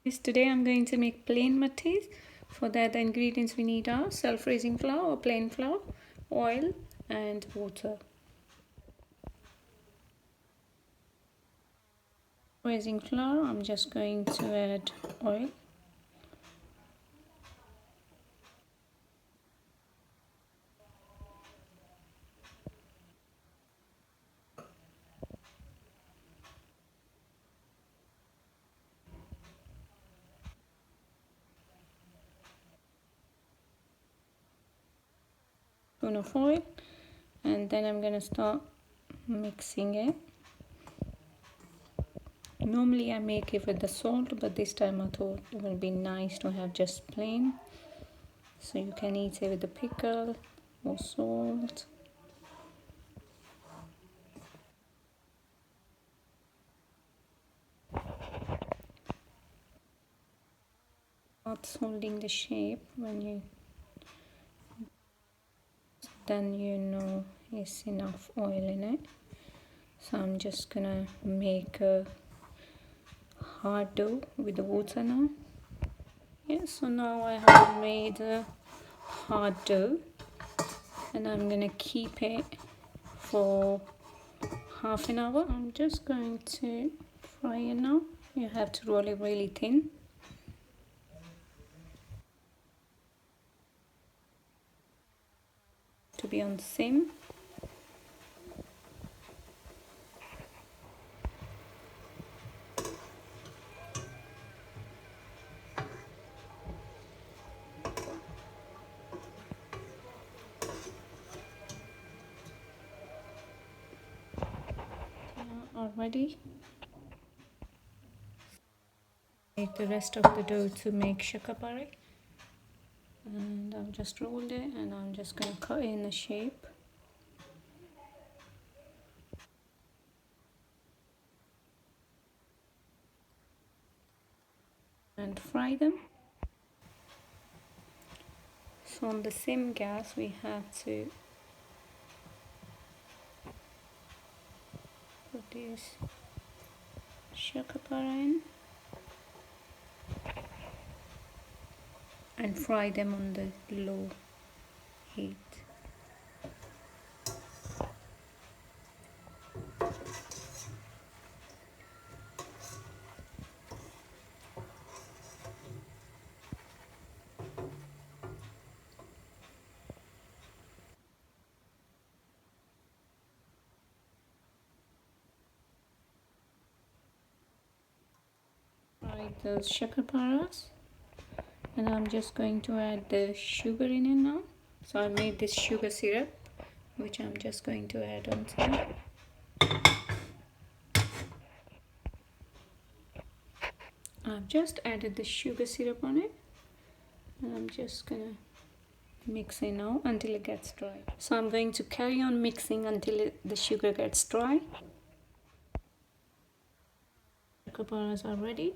Yes, today I'm going to make plain mattis. For that, the ingredients we need are self-raising flour or plain flour, oil, and water. Raising flour, I'm just going to add oil. Spoon of oil, and then I'm gonna start mixing it. Normally I make it with the salt, but this time I thought it would be nice to have just plain, so you can eat it with the pickle or salt. Not holding the shape when you, then you know it's enough oil in it. So I'm just gonna make a hard dough with the water now. Yeah, so now I have made a hard dough, and I'm gonna keep it for half an hour. I'm just going to fry it now. You have to roll it really thin. To be on sim. Already take the rest of the dough to make shakarpara, and I've just rolled it, and I'm just gonna cut in a shape. And fry them. So on the same gas we have to put this shakarpara in and fry them on the low heat. Fry those shakarparas, and I'm just going to add the sugar in it now. So I made this sugar syrup, which I'm just going to add on top. I've just added the sugar syrup on it, and I'm just gonna mix it now until it gets dry. So I'm going to carry on mixing until the sugar gets dry. Shakarparas are ready.